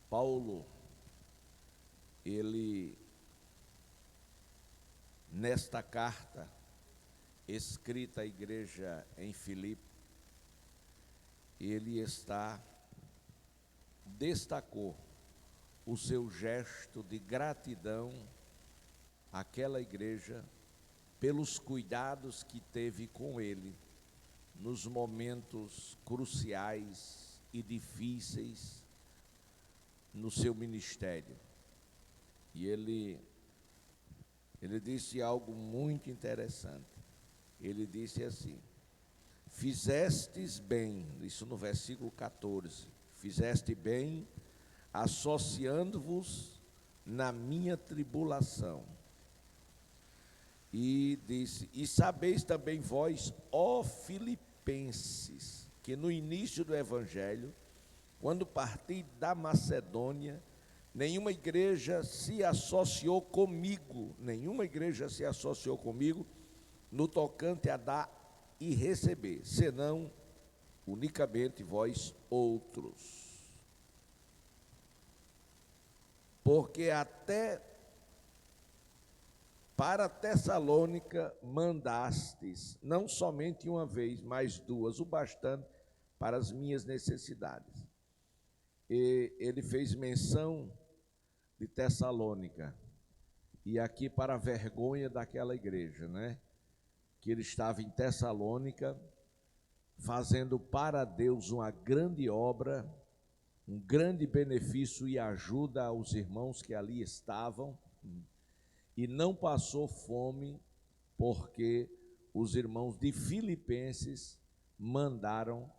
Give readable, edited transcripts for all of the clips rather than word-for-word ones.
Paulo, ele, nesta carta, escrita à igreja em Filipe, ele destacou o seu gesto de gratidão àquela igreja pelos cuidados que teve com ele nos momentos cruciais e difíceis no seu ministério. E ele disse algo muito interessante. Ele disse assim: fizestes bem, isso no versículo 14, fizeste bem associando-vos na minha tribulação. E disse: e sabeis também vós, ó Filipenses, que no início do Evangelho, quando parti da Macedônia, nenhuma igreja se associou comigo no tocante a dar e receber, senão unicamente vós outros. Porque até para Tessalônica mandastes, não somente uma vez, mas duas, o bastante para as minhas necessidades. E ele fez menção de Tessalônica, e aqui para a vergonha daquela igreja, né? Que ele estava em Tessalônica, fazendo para Deus uma grande obra, um grande benefício e ajuda aos irmãos que ali estavam, e não passou fome, porque os irmãos de Filipenses mandaram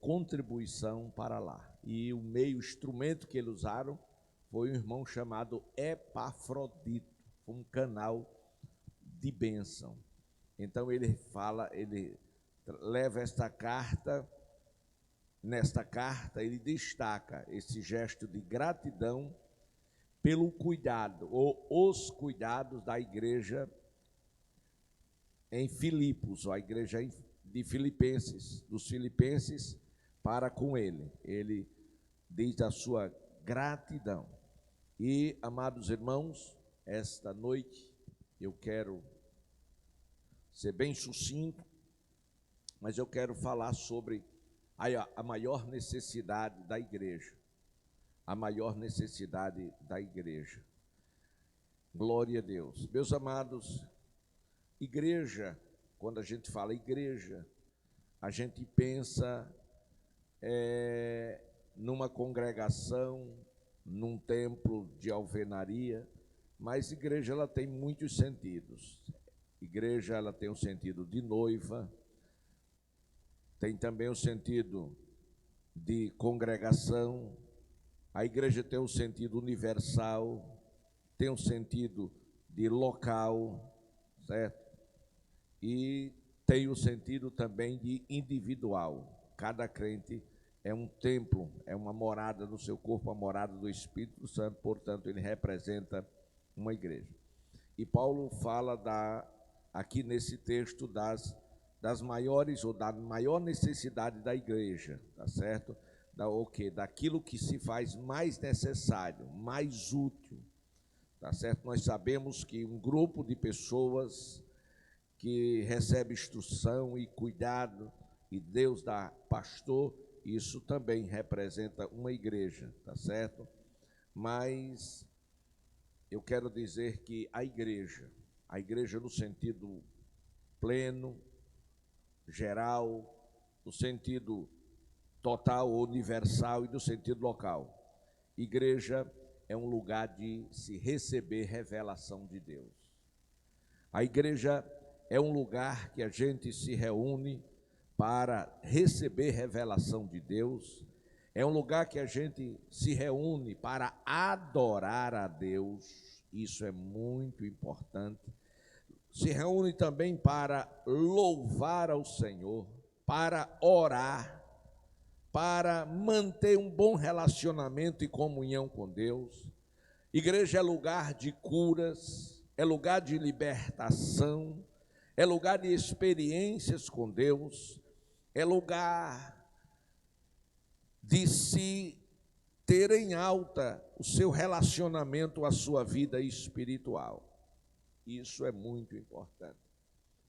contribuição para lá. E o instrumento que eles usaram foi um irmão chamado Epafrodito, um canal de bênção. Então ele leva nesta carta ele destaca esse gesto de gratidão pelo cuidado, ou os cuidados da igreja em Filipos, a igreja de Filipenses, dos filipenses para com ele. Ele diz a sua gratidão. E, amados irmãos, esta noite eu quero ser bem sucinto, mas eu quero falar sobre a maior necessidade da igreja. A maior necessidade da igreja. Glória a Deus. Meus amados, igreja, quando a gente fala igreja, a gente pensa numa congregação, num templo de alvenaria, mas igreja ela tem muitos sentidos. Igreja ela tem o sentido de noiva, tem também o sentido de congregação. A igreja tem um sentido universal, tem um sentido de local, certo? E tem o sentido também de individual. Cada crente é um templo, é uma morada do seu corpo, a morada do Espírito Santo, portanto, ele representa uma igreja. E Paulo fala aqui nesse texto das maiores, ou da maior necessidade da igreja, tá certo? Daquilo que se faz mais necessário, mais útil, tá certo? Nós sabemos que um grupo de pessoas que recebe instrução e cuidado, e Deus dá pastor, isso também representa uma igreja, tá certo? Mas eu quero dizer que a igreja no sentido pleno, geral, no sentido total, universal e do sentido local. Igreja é um lugar de se receber revelação de Deus. A igreja é um lugar que a gente se reúne para receber revelação de Deus. É um lugar que a gente se reúne para adorar a Deus. Isso é muito importante. Se reúne também para louvar ao Senhor, para orar, para manter um bom relacionamento e comunhão com Deus. Igreja é lugar de curas, é lugar de libertação, é lugar de experiências com Deus, é lugar de se ter manter em alta o seu relacionamento, a sua vida espiritual. Isso é muito importante.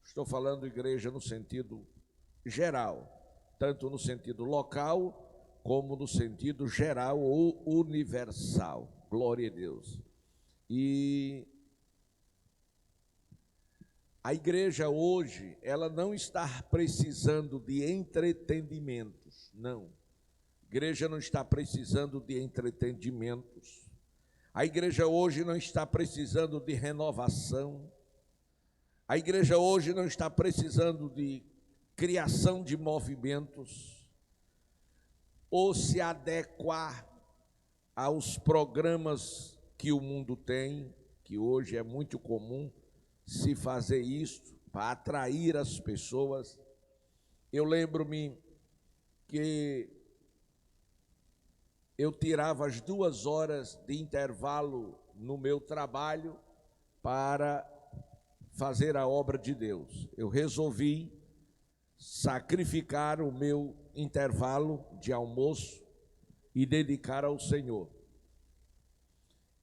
Estou falando igreja no sentido geral, tanto no sentido local, como no sentido geral ou universal. Glória a Deus. E a igreja hoje, ela não está precisando de entretenimentos, não. A igreja não está precisando de entretenimentos. A igreja hoje não está precisando de renovação. A igreja hoje não está precisando de criação de movimentos ou se adequar aos programas que o mundo tem, que hoje é muito comum se fazer isso para atrair as pessoas. Eu lembro-me que eu tirava as 2 horas de intervalo no meu trabalho para fazer a obra de Deus. Eu resolvi sacrificar o meu intervalo de almoço e dedicar ao Senhor.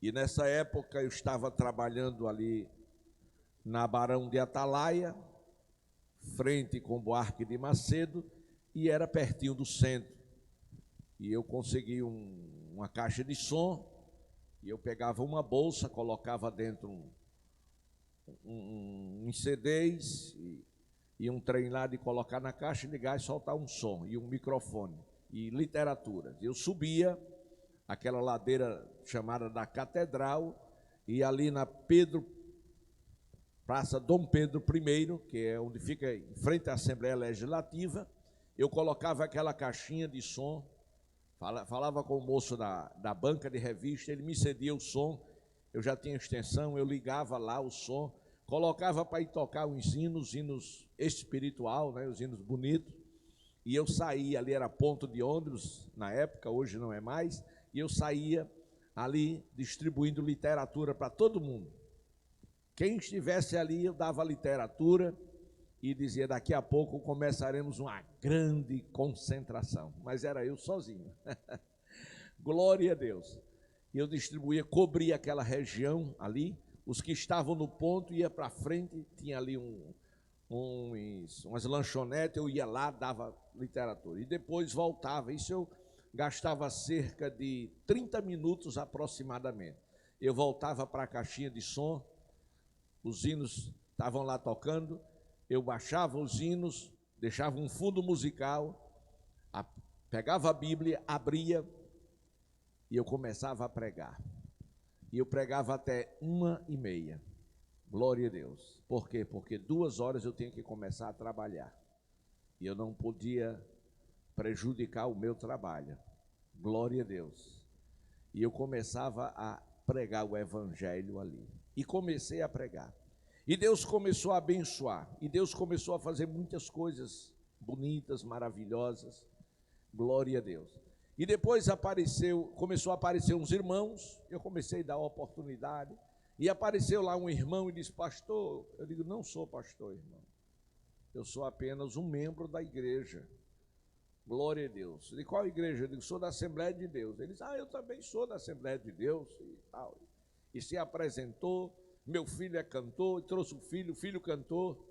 E nessa época eu estava trabalhando ali na Barão de Atalaia, frente com Buarque de Macedo, e era pertinho do centro. E eu consegui uma caixa de som, e eu pegava uma bolsa, colocava dentro uns CDs, e um trem lá de colocar na caixa, ligar e soltar um som, e um microfone, e literatura. Eu subia aquela ladeira chamada da Catedral, e ali na Praça Dom Pedro I, que é onde fica em frente à Assembleia Legislativa, eu colocava aquela caixinha de som, falava com o moço da banca de revista, ele me cedia o som, eu já tinha extensão, eu ligava lá o som, colocava para ir tocar os hinos espiritual, né, os hinos bonitos, e eu saía, ali era ponto de ônibus, na época, hoje não é mais, e eu saía ali distribuindo literatura para todo mundo. Quem estivesse ali, eu dava literatura e dizia, daqui a pouco começaremos uma grande concentração. Mas era eu sozinho. Glória a Deus. E eu distribuía, cobria aquela região ali, os que estavam no ponto ia para frente, tinha ali umas lanchonetes, eu ia lá, dava literatura. E depois voltava, isso eu gastava cerca de 30 minutos aproximadamente. Eu voltava para a caixinha de som, os hinos estavam lá tocando, eu baixava os hinos, deixava um fundo musical, pegava a Bíblia, abria e eu começava a pregar. E eu pregava até 1h30. Glória a Deus. Por quê? Porque 2 horas eu tinha que começar a trabalhar. E eu não podia prejudicar o meu trabalho. Glória a Deus. E eu começava a pregar o evangelho ali. E comecei a pregar. E Deus começou a abençoar. E Deus começou a fazer muitas coisas bonitas, maravilhosas. Glória a Deus. E depois começou a aparecer uns irmãos. Eu comecei a dar oportunidade. E apareceu lá um irmão e disse, pastor, eu digo, não sou pastor, irmão. Eu sou apenas um membro da igreja. Glória a Deus. De qual igreja? Eu digo, sou da Assembleia de Deus. Ele disse, eu também sou da Assembleia de Deus e tal. E se apresentou, meu filho é cantor, trouxe o filho cantor.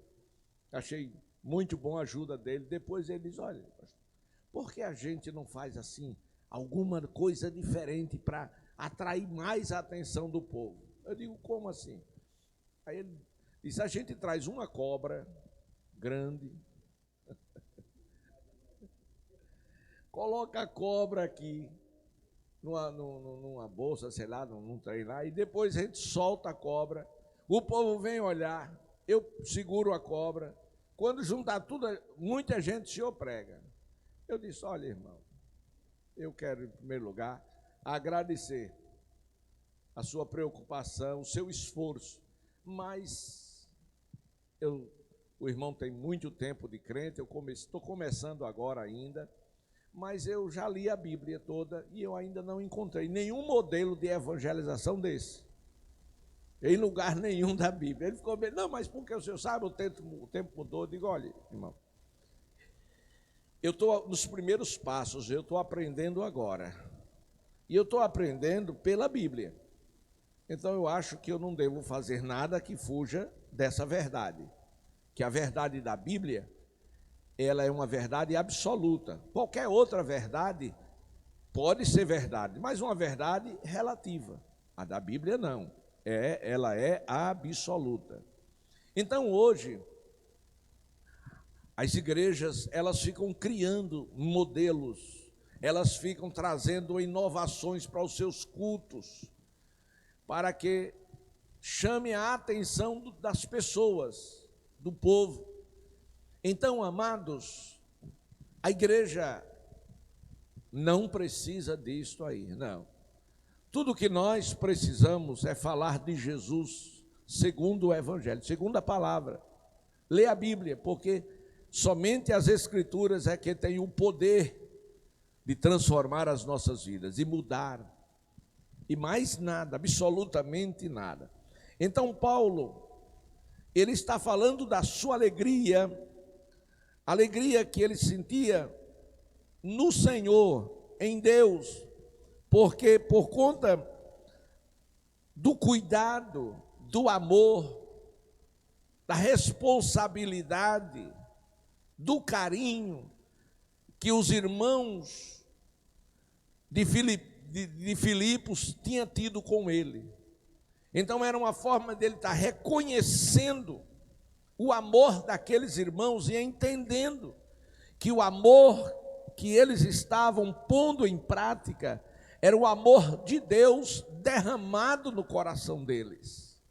Achei muito bom a ajuda dele. Depois ele diz, olha, por que a gente não faz assim, alguma coisa diferente para atrair mais a atenção do povo? Eu digo, como assim? Aí ele disse, a gente traz uma cobra grande, coloca a cobra aqui, numa bolsa, sei lá, num trem lá, e depois a gente solta a cobra, o povo vem olhar, eu seguro a cobra, quando juntar tudo, muita gente se prega. Eu disse, olha, irmão, eu quero, em primeiro lugar, agradecer a sua preocupação, o seu esforço, mas o irmão tem muito tempo de crente, eu estou começando agora ainda, mas eu já li a Bíblia toda e eu ainda não encontrei nenhum modelo de evangelização desse, em lugar nenhum da Bíblia. Ele ficou bem, não, mas porque o senhor sabe, o tempo mudou. Eu digo, olha, irmão, eu estou nos primeiros passos, eu estou aprendendo agora. E eu estou aprendendo pela Bíblia. Então eu acho que eu não devo fazer nada que fuja dessa verdade. Que a verdade da Bíblia, ela é uma verdade absoluta. Qualquer outra verdade pode ser verdade, mas uma verdade relativa. A da Bíblia não. Ela é absoluta. Então hoje, as igrejas, elas ficam criando modelos, elas ficam trazendo inovações para os seus cultos, para que chame a atenção das pessoas, do povo. Então, amados, a igreja não precisa disto aí, não. Tudo que nós precisamos é falar de Jesus segundo o Evangelho, segundo a palavra. Lê a Bíblia, porque somente as Escrituras é que tem o poder de transformar as nossas vidas e mudar. E mais nada, absolutamente nada. Então Paulo, ele está falando da sua alegria que ele sentia no Senhor, em Deus, porque por conta do cuidado, do amor, da responsabilidade, do carinho que os irmãos de Filipos tinham tido com ele. Então era uma forma dele estar reconhecendo o amor daqueles irmãos e entendendo que o amor que eles estavam pondo em prática era o amor de Deus derramado no coração deles.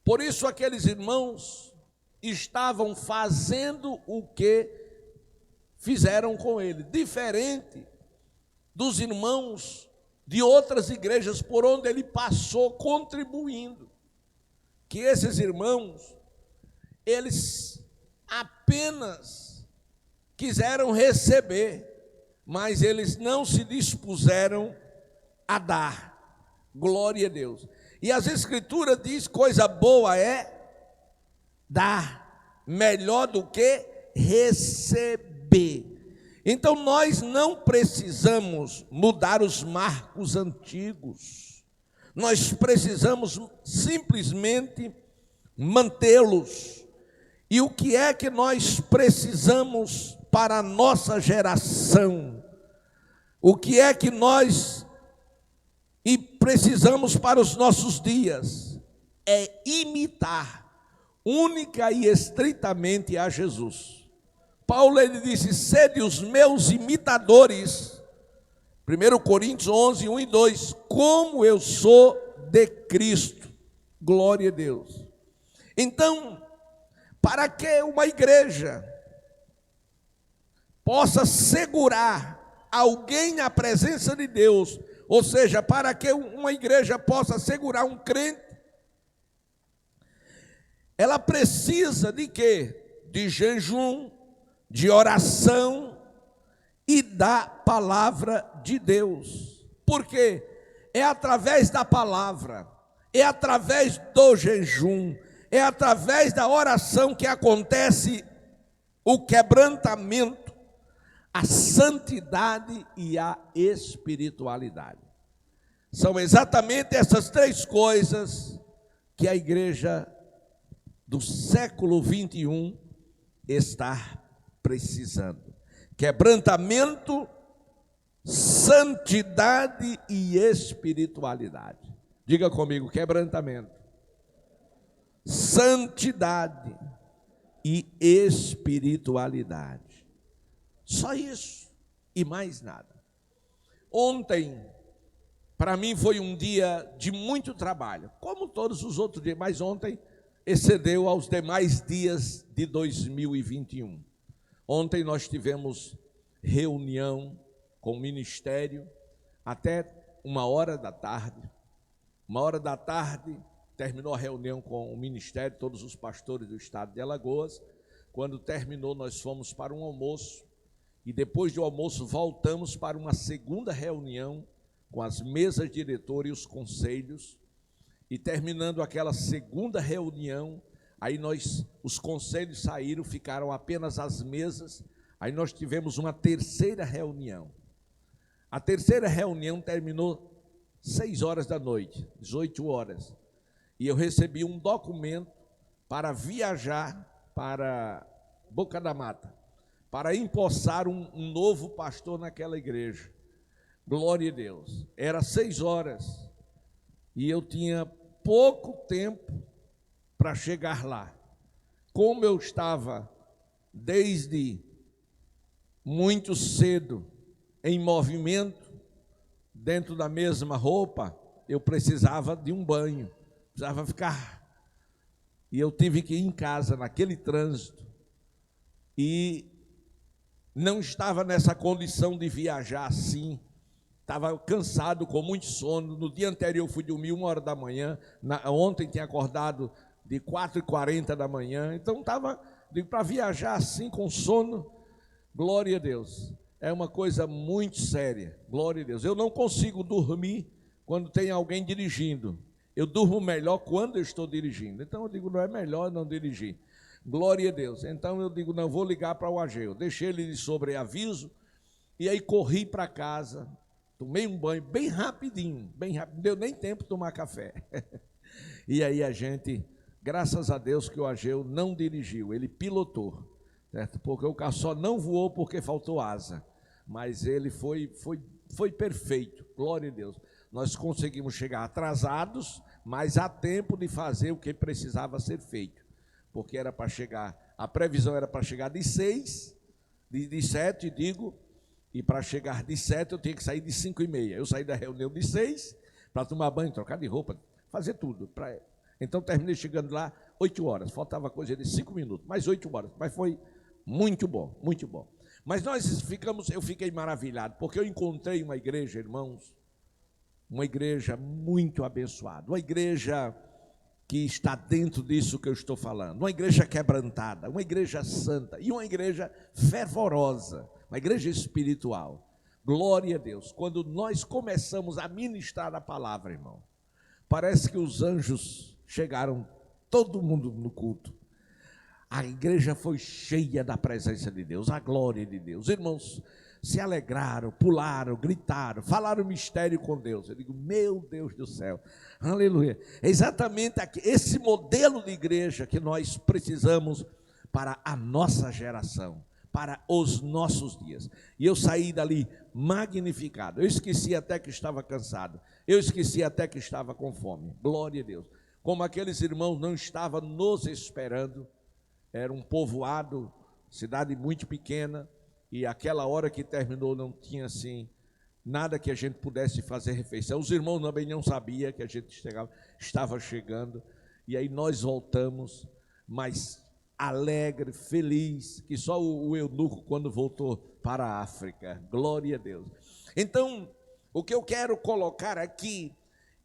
Por isso aqueles irmãos estavam fazendo o que fizeram com ele, diferente dos irmãos de outras igrejas por onde ele passou, contribuindo. Que esses irmãos, eles apenas quiseram receber, mas eles não se dispuseram a dar. Glória a Deus. E as Escrituras diz, coisa boa é dar, melhor do que receber. Então nós não precisamos mudar os marcos antigos. Nós precisamos simplesmente mantê-los. E o que é que nós precisamos para a nossa geração? O que é que nós precisamos para os nossos dias? É imitar única e estritamente a Jesus. Paulo, ele disse, sede os meus imitadores, 1 Coríntios 11, 1 e 2, como eu sou de Cristo, glória a Deus. Então, para que uma igreja possa segurar alguém na presença de Deus, ou seja, para que uma igreja possa segurar um crente, ela precisa de quê? De jejum, de oração e da palavra de Deus. Porque é através da palavra, é através do jejum, é através da oração que acontece o quebrantamento, a santidade e a espiritualidade. São exatamente essas três coisas que a igreja do século 21 está precisando: quebrantamento, santidade e espiritualidade. Diga comigo: quebrantamento, santidade e espiritualidade. Só isso e mais nada. Ontem, para mim, foi um dia de muito trabalho, como todos os outros dias, mas ontem excedeu aos demais dias de 2021. Ontem nós tivemos reunião com o ministério até 13h. 13h terminou a reunião com o ministério, todos os pastores do estado de Alagoas. Quando terminou, nós fomos para um almoço e depois do almoço voltamos para uma segunda reunião com as mesas diretoras e os conselhos. E terminando aquela segunda reunião, aí os conselhos saíram, ficaram apenas as mesas. Aí nós tivemos uma terceira reunião. A terceira reunião terminou 6 horas da noite, 18 horas. E eu recebi um documento para viajar para Boca da Mata, para empossar um novo pastor naquela igreja. Glória a Deus. Era 6 horas e eu tinha pouco tempo para chegar lá. Como eu estava desde muito cedo em movimento, dentro da mesma roupa, eu precisava de um banho, precisava ficar. E eu tive que ir em casa naquele trânsito e não estava nessa condição de viajar assim. Estava cansado, com muito sono. No dia anterior eu fui dormir 1 hora da manhã. Ontem tinha acordado de 4h40 da manhã. Então estava para viajar assim com sono. Glória a Deus. É uma coisa muito séria. Glória a Deus. Eu não consigo dormir quando tem alguém dirigindo. Eu durmo melhor quando eu estou dirigindo. Então eu digo, não é melhor não dirigir. Glória a Deus. Então eu digo, não, vou ligar para o Ageu. Deixei ele de sobreaviso e aí corri para casa. Tomei um banho bem rapidinho, não deu nem tempo de tomar café. E aí a gente, graças a Deus que o Ageu não dirigiu, ele pilotou, certo? Porque o carro só não voou porque faltou asa, mas ele foi perfeito, glória a Deus. Nós conseguimos chegar atrasados, mas há tempo de fazer o que precisava ser feito, porque era para chegar, a previsão era para chegar de 7, digo, e para chegar de 7 eu tinha que sair de 5h30. Eu saí da reunião de 6 para tomar banho, trocar de roupa, fazer tudo. Então terminei chegando lá 8 horas, faltava coisa de 5 minutos, mais 8 horas, mas foi muito bom, muito bom. Mas eu fiquei maravilhado, porque eu encontrei uma igreja, irmãos, uma igreja muito abençoada, uma igreja que está dentro disso que eu estou falando, uma igreja quebrantada, uma igreja santa e uma igreja fervorosa, uma igreja espiritual. Glória a Deus. Quando nós começamos a ministrar a palavra, irmão, parece que os anjos chegaram, todo mundo no culto. A igreja foi cheia da presença de Deus, a glória de Deus. Irmãos, se alegraram, pularam, gritaram, falaram mistério com Deus. Eu digo, meu Deus do céu, aleluia. É exatamente esse modelo de igreja que nós precisamos para a nossa geração, para os nossos dias. E eu saí dali magnificado. Eu esqueci até que estava cansado. Eu esqueci até que estava com fome. Glória a Deus. Como aqueles irmãos não estavam nos esperando. Era um povoado, cidade muito pequena. E aquela hora que terminou não tinha assim nada que a gente pudesse fazer refeição. Os irmãos também não sabiam que a gente estava chegando. E aí nós voltamos, mas alegre, feliz, que só o eunuco quando voltou para a África. Glória a Deus. Então, o que eu quero colocar aqui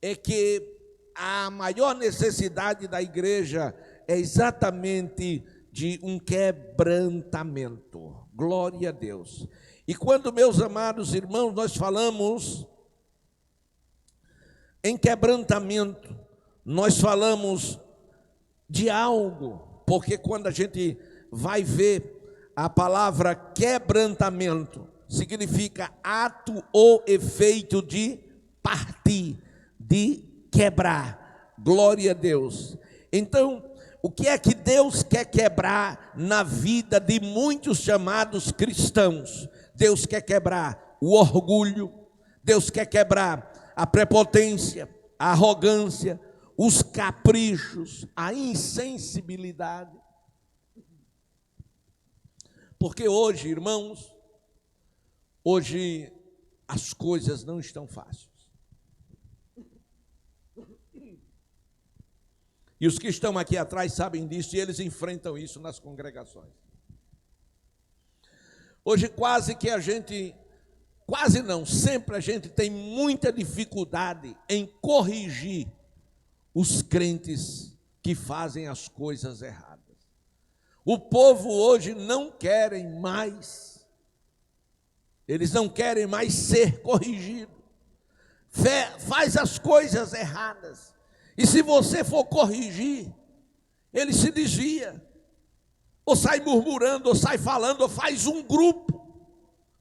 é que a maior necessidade da igreja é exatamente de um quebrantamento. Glória a Deus. E quando, meus amados irmãos, nós falamos em quebrantamento, nós falamos de algo. Porque quando a gente vai ver a palavra quebrantamento, significa ato ou efeito de partir, de quebrar. Glória a Deus. Então, o que é que Deus quer quebrar na vida de muitos chamados cristãos? Deus quer quebrar o orgulho, Deus quer quebrar a prepotência, a arrogância, os caprichos, a insensibilidade. Porque hoje, irmãos, hoje as coisas não estão fáceis. E os que estão aqui atrás sabem disso e eles enfrentam isso nas congregações. Hoje sempre a gente tem muita dificuldade em corrigir os crentes que fazem as coisas erradas. O povo hoje não querem mais, eles não querem mais ser corrigidos. Faz as coisas erradas, e se você for corrigir, ele se desvia, ou sai murmurando, ou sai falando, ou faz um grupo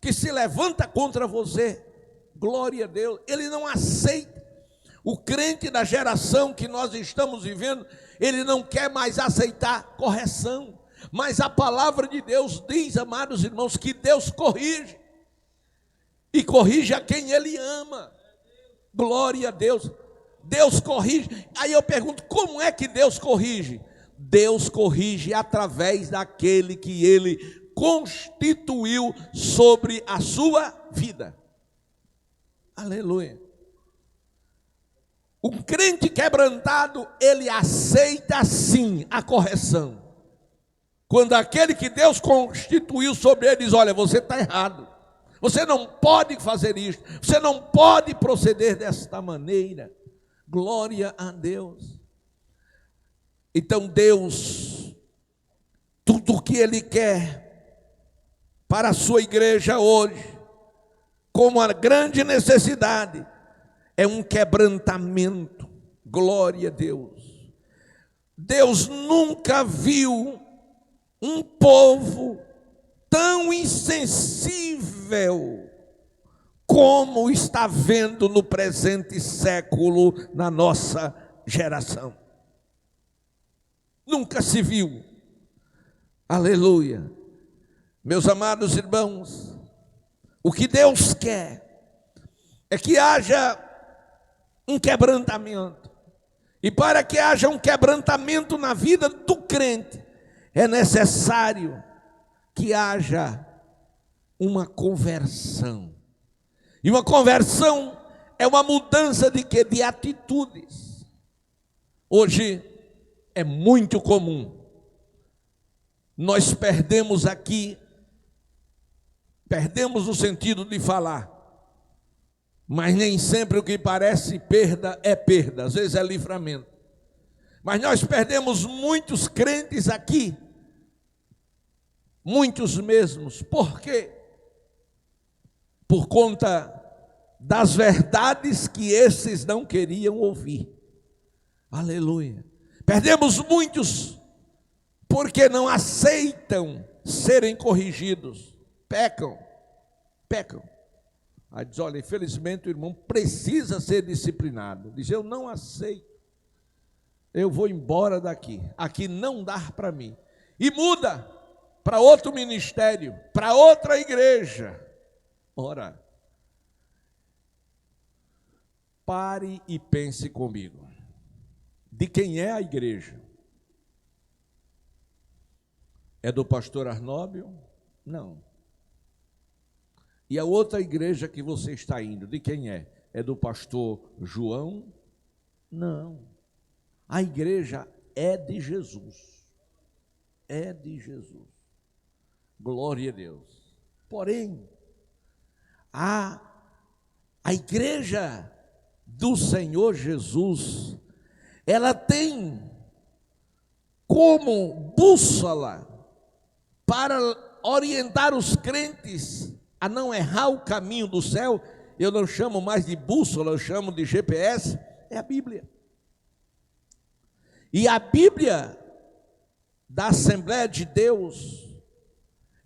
que se levanta contra você. Glória a Deus. Ele não aceita. O crente da geração que nós estamos vivendo, ele não quer mais aceitar correção. Mas a palavra de Deus diz, amados irmãos, que Deus corrige. E corrige a quem Ele ama. Glória a Deus. Deus corrige. Aí eu pergunto, como é que Deus corrige? Deus corrige através daquele que Ele constituiu sobre a sua vida. Aleluia. Um crente quebrantado, ele aceita sim a correção. Quando aquele que Deus constituiu sobre ele diz, olha, você está errado. Você não pode fazer isso. Você não pode proceder desta maneira. Glória a Deus. Então Deus, tudo o que Ele quer para a sua igreja hoje, como a grande necessidade, é um quebrantamento. Glória a Deus. Deus nunca viu um povo tão insensível como está vendo no presente século na nossa geração. Nunca se viu. Aleluia. Meus amados irmãos, o que Deus quer é que haja um quebrantamento. E para que haja um quebrantamento na vida do crente, é necessário que haja uma conversão. E uma conversão é uma mudança de quê? De atitudes. Hoje é muito comum nós perdemos o sentido de falar, mas nem sempre o que parece perda é perda, às vezes é livramento. Mas nós perdemos muitos crentes aqui, muitos mesmos. Por quê? Por conta das verdades que esses não queriam ouvir. Aleluia. Perdemos muitos porque não aceitam serem corrigidos. Pecam. Aí diz, olha, infelizmente o irmão precisa ser disciplinado. Diz, eu não aceito. Eu vou embora daqui. Aqui não dá para mim. E muda para outro ministério, para outra igreja. Ora, pare e pense comigo. De quem é a igreja? É do pastor Arnóbio? Não. E a outra igreja que você está indo, de quem é? É do pastor João? Não. A igreja é de Jesus. É de Jesus. Glória a Deus. Porém, a igreja do Senhor Jesus, ela tem como bússola para orientar os crentes a não errar o caminho do céu. Eu não chamo mais de bússola, eu chamo de GPS, é a Bíblia. E a Bíblia da Assembleia de Deus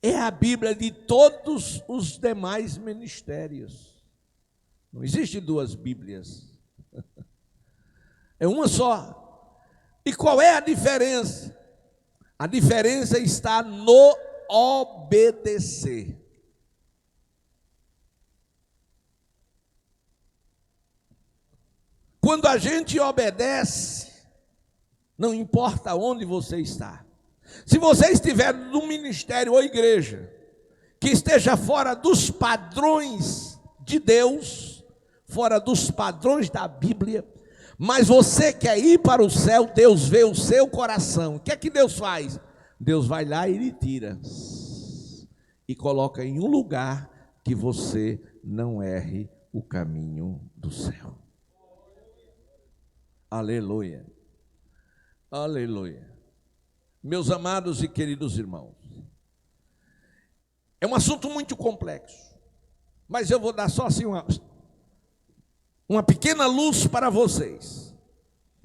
é a Bíblia de todos os demais ministérios. Não existe duas Bíblias. É uma só. E qual é a diferença? A diferença está no obedecer. Quando a gente obedece, não importa onde você está. Se você estiver num ministério ou igreja que esteja fora dos padrões de Deus, fora dos padrões da Bíblia, mas você quer ir para o céu, Deus vê o seu coração. O que é que Deus faz? Deus vai lá e lhe tira e coloca em um lugar que você não erre o caminho do céu. Aleluia. Aleluia. Meus amados e queridos irmãos, é um assunto muito complexo, mas eu vou dar só assim uma pequena luz para vocês.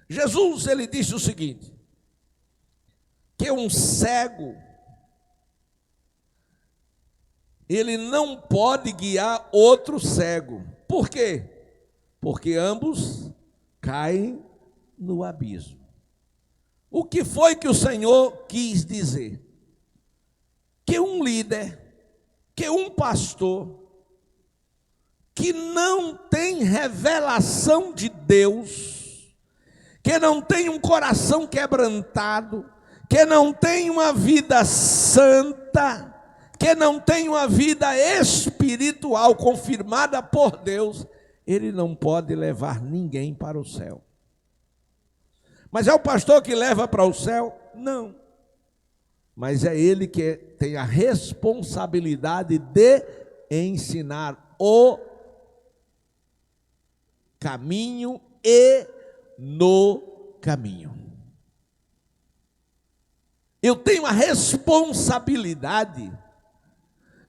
Jesus, ele disse o seguinte, que um cego, ele não pode guiar outro cego, Por quê? Porque ambos caem no abismo. O que foi que o Senhor quis dizer? Que um líder, que um pastor, que não tem revelação de Deus, que não tem um coração quebrantado, que não tem uma vida santa, que não tem uma vida espiritual confirmada por Deus, ele não pode levar ninguém para o céu. Mas é o pastor que leva para o céu? Não. Mas é ele que tem a responsabilidade de ensinar o caminho e no caminho. Eu tenho a responsabilidade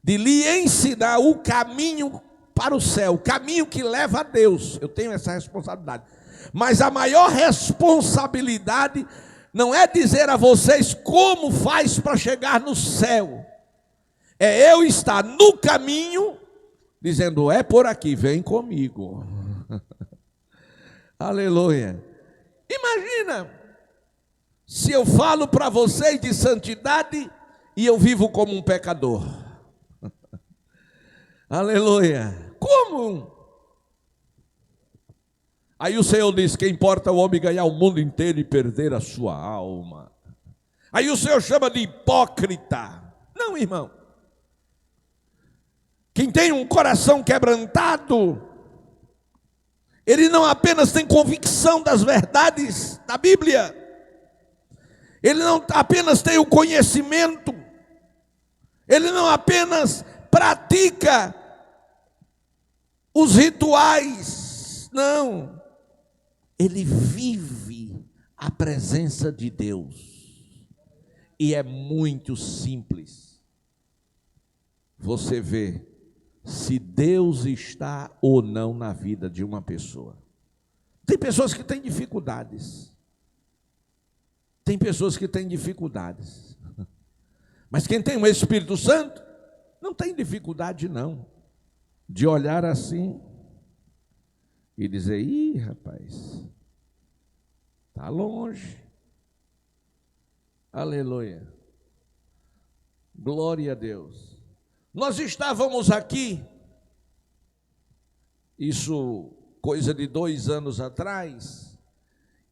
de lhe ensinar o caminho para o céu, o caminho que leva a Deus. Eu tenho essa responsabilidade. Mas a maior responsabilidade não é dizer a vocês como faz para chegar no céu. É eu estar no caminho, dizendo, é por aqui, vem comigo. Aleluia. Imagina, se eu falo para vocês de santidade e eu vivo como um pecador. Aleluia. Como? Aí o Senhor diz que importa o homem ganhar o mundo inteiro e perder a sua alma. Aí o Senhor chama de hipócrita. Não, irmão. Quem tem um coração quebrantado, ele não apenas tem convicção das verdades da Bíblia, ele não apenas tem o conhecimento, ele não apenas pratica os rituais, não. Ele vive a presença de Deus. E é muito simples. Você vê se Deus está ou não na vida de uma pessoa. Tem pessoas que têm dificuldades. Tem pessoas que têm dificuldades. Mas quem tem o Espírito Santo não tem dificuldade não de olhar assim e dizer, ih, rapaz, está longe. Aleluia. Glória a Deus. Nós estávamos aqui, isso coisa de 2 anos atrás,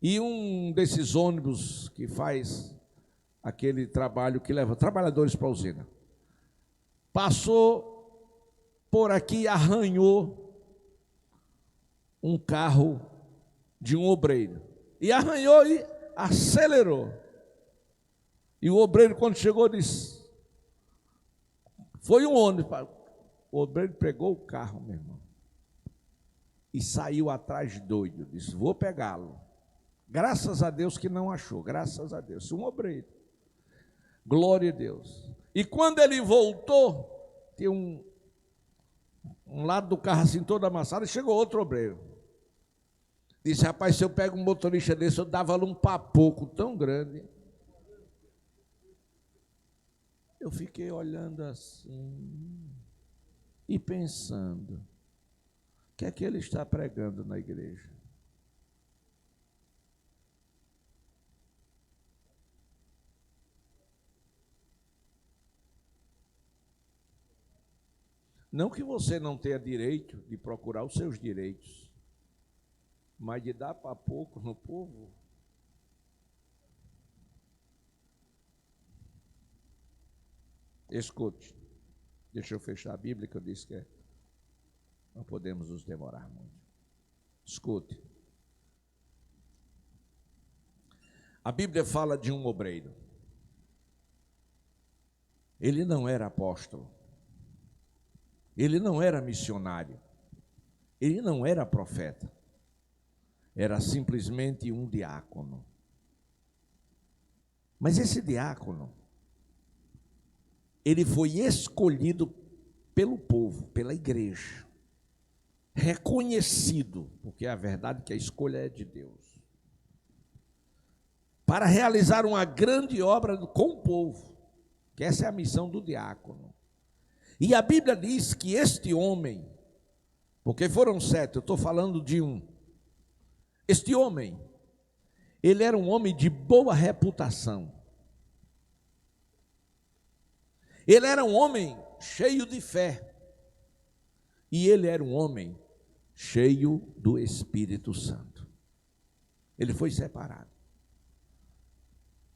e um desses ônibus que faz aquele trabalho que leva trabalhadores para a usina, passou por aqui e arranhou um carro de um obreiro. E arranhou e acelerou. E o obreiro, quando chegou, disse, foi um ônibus. O obreiro pegou o carro, meu irmão, e saiu atrás doido. Disse, vou pegá-lo. Graças a Deus que não achou, graças a Deus. Um obreiro. Glória a Deus. E quando ele voltou, tinha um lado do carro assim todo amassado, e chegou outro obreiro. Disse, rapaz, se eu pego um motorista desse, eu dava-lhe um papoco tão grande. Eu fiquei olhando assim e pensando, o que é que ele está pregando na igreja? Não que você não tenha direito de procurar os seus direitos, mas de dar para pouco no povo. Escute, deixa eu fechar a Bíblia, que eu disse que não podemos nos demorar muito. Escute. A Bíblia fala de um obreiro. Ele não era apóstolo. Ele não era missionário. Ele não era profeta. Era simplesmente um diácono. Mas esse diácono, ele foi escolhido pelo povo, pela igreja, reconhecido, porque é a verdade que a escolha é de Deus, para realizar uma grande obra com o povo, que essa é a missão do diácono. E a Bíblia diz que este homem, Porque foram 7, eu estou falando de um. Este homem, ele era um homem de boa reputação. Ele era um homem cheio de fé. E ele era um homem cheio do Espírito Santo. Ele foi separado.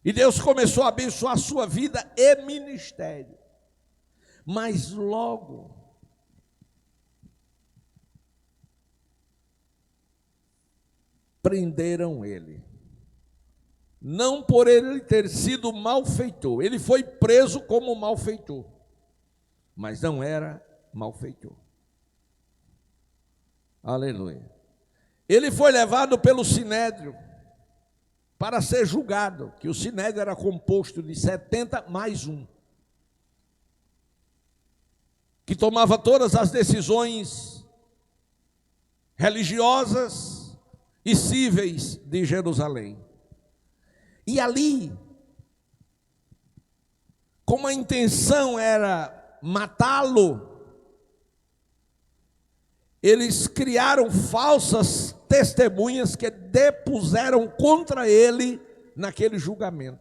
E Deus começou a abençoar a sua vida e ministério. Mas logo prenderam ele. Não por ele ter sido malfeitor. Ele foi preso como malfeitor. Mas não era malfeitor. Aleluia. Ele foi levado pelo Sinédrio para ser julgado, que o Sinédrio era composto de 70 mais um, que tomava todas as decisões religiosas e cíveis de Jerusalém. E ali, como a intenção era matá-lo, eles criaram falsas testemunhas que depuseram contra ele naquele julgamento.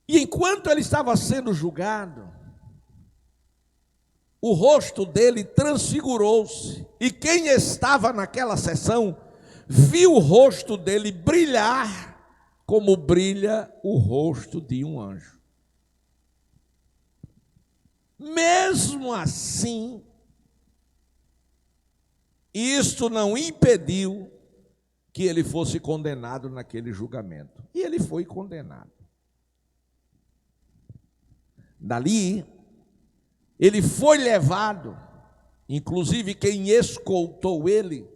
E enquanto ele estava sendo julgado, o rosto dele transfigurou-se, e quem estava naquela sessão viu o rosto dele brilhar como brilha o rosto de um anjo. Mesmo assim, isto não impediu que ele fosse condenado naquele julgamento. E ele foi condenado. Dali, ele foi levado, inclusive quem escoltou ele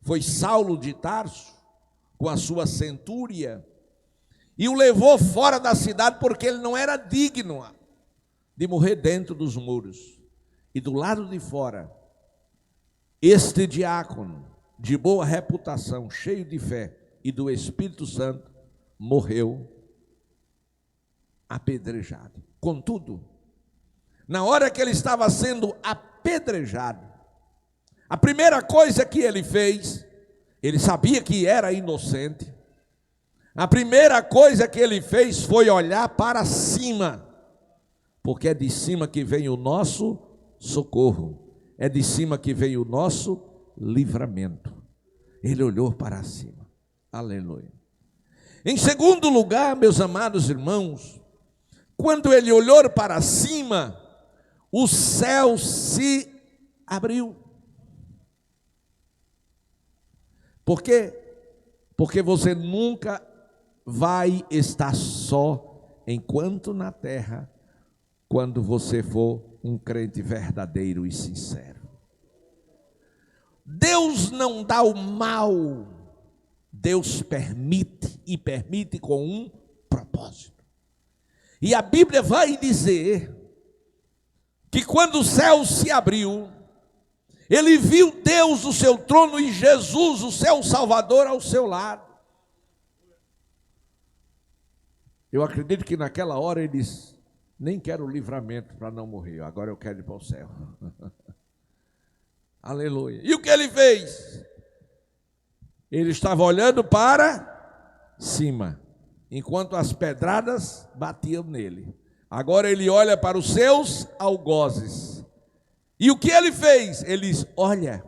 foi Saulo de Tarso, com a sua centúria, e o levou fora da cidade porque ele não era digno de morrer dentro dos muros. E do lado de fora, este diácono, de boa reputação, cheio de fé e do Espírito Santo, morreu apedrejado. Contudo, na hora que ele estava sendo apedrejado, a primeira coisa que ele fez, ele sabia que era inocente, a primeira coisa que ele fez foi olhar para cima, porque é de cima que vem o nosso socorro, é de cima que vem o nosso livramento. Ele olhou para cima. Aleluia. Em segundo lugar, meus amados irmãos, quando ele olhou para cima, o céu se abriu. Por quê? Porque você nunca vai estar só enquanto na terra, quando você for um crente verdadeiro e sincero. Deus não dá o mal, Deus permite, e permite com um propósito. E a Bíblia vai dizer que quando o céu se abriu, ele viu Deus no seu trono e Jesus, o seu Salvador, ao seu lado. Eu acredito que naquela hora ele disse: nem quero livramento para não morrer, agora eu quero ir para o céu. Aleluia. E o que ele fez? Ele estava olhando para cima, enquanto as pedradas batiam nele. Agora ele olha para os seus algozes. E o que ele fez? Ele diz: olha,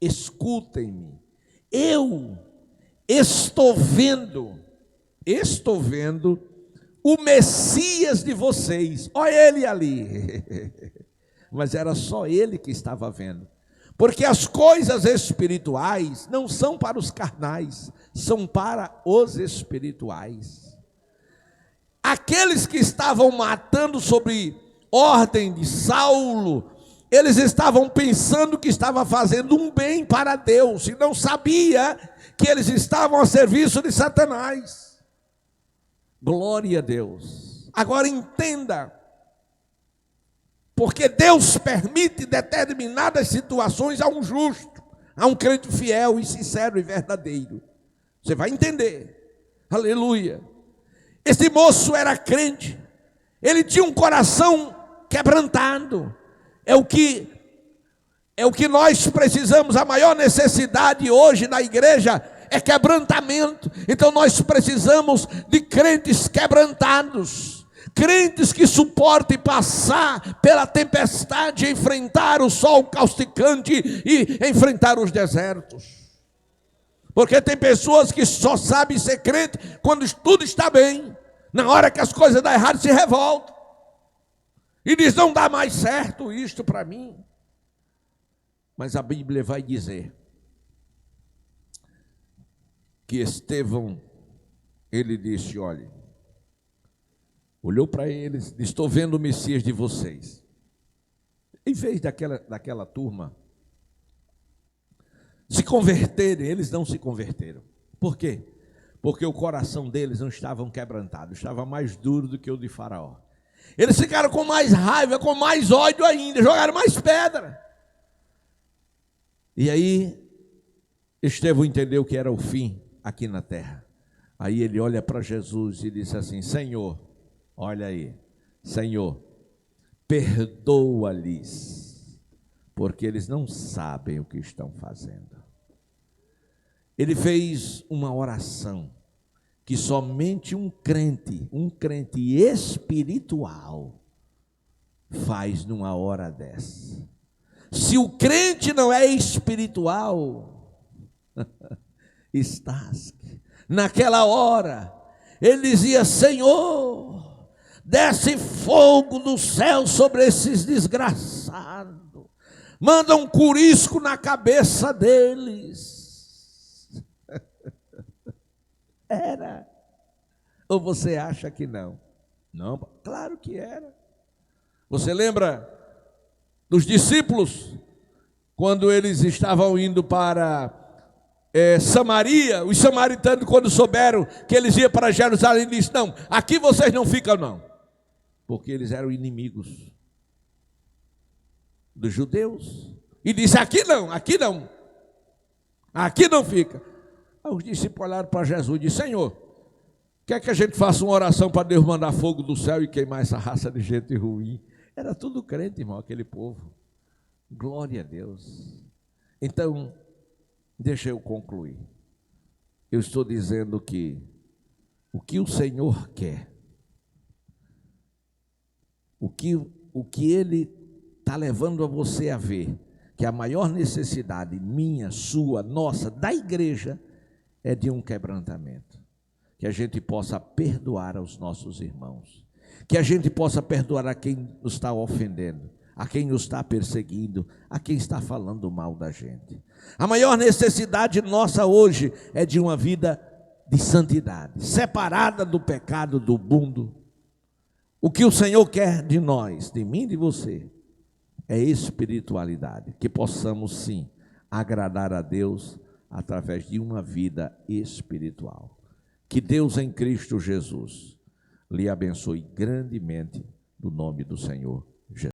escutem-me, eu estou vendo o Messias de vocês. Olha ele ali. Mas era só ele que estava vendo. Porque as coisas espirituais não são para os carnais, são para os espirituais. Aqueles que estavam matando sob ordem de Saulo, eles estavam pensando que estava fazendo um bem para Deus, e não sabia que eles estavam a serviço de Satanás. Glória a Deus. Agora entenda, porque Deus permite determinadas situações a um justo, a um crente fiel e sincero e verdadeiro. Você vai entender. Aleluia. Esse moço era crente, ele tinha um coração quebrantado, é o que nós precisamos. A maior necessidade hoje na igreja é quebrantamento. Então nós precisamos de crentes quebrantados, crentes que suportem passar pela tempestade, enfrentar o sol causticante e enfrentar os desertos. Porque tem pessoas que só sabem ser crente quando tudo está bem. Na hora que as coisas dão errado, se revoltam e diz: não dá mais certo isto para mim. Mas a Bíblia vai dizer que Estevão, ele disse: olha, olhou para eles, disse: estou vendo o Messias de vocês. Em vez daquela turma se converterem, eles não se converteram. Por quê? Porque o coração deles não estava quebrantado, estava mais duro do que o de Faraó. Eles ficaram com mais raiva, com mais ódio ainda, jogaram mais pedra. E aí, Estevão entendeu que era o fim aqui na terra. Aí ele olha para Jesus e diz assim: Senhor, olha aí, Senhor, perdoa-lhes, porque eles não sabem o que estão fazendo. Ele fez uma oração que somente um crente espiritual faz numa hora dessa. Se o crente não é espiritual, estasque. Naquela hora, ele dizia: Senhor, desce fogo do céu sobre esses desgraçados, manda um curisco na cabeça deles. Era. Ou você acha que não? Não, claro que era. Você lembra dos discípulos, quando eles estavam indo para Samaria? Os samaritanos, quando souberam que eles iam para Jerusalém, disseram: não, aqui vocês não ficam não, porque eles eram inimigos dos judeus, e disse: aqui não, aqui não, aqui não fica. Aí os discípulos olharam para Jesus e disseram: Senhor, quer que a gente faça uma oração para Deus mandar fogo do céu e queimar essa raça de gente ruim? Era tudo crente, irmão, aquele povo. Glória a Deus. Então, deixa eu concluir. Eu estou dizendo que o que o Senhor quer, o que Ele está levando a você a ver, que a maior necessidade minha, sua, nossa, da igreja, é de um quebrantamento. Que a gente possa perdoar aos nossos irmãos. Que a gente possa perdoar a quem nos está ofendendo, a quem nos está perseguindo, a quem está falando mal da gente. A maior necessidade nossa hoje é de uma vida de santidade, separada do pecado do mundo. O que o Senhor quer de nós, de mim e de você, é espiritualidade, que possamos sim agradar a Deus através de uma vida espiritual. Que Deus em Cristo Jesus lhe abençoe grandemente no nome do Senhor.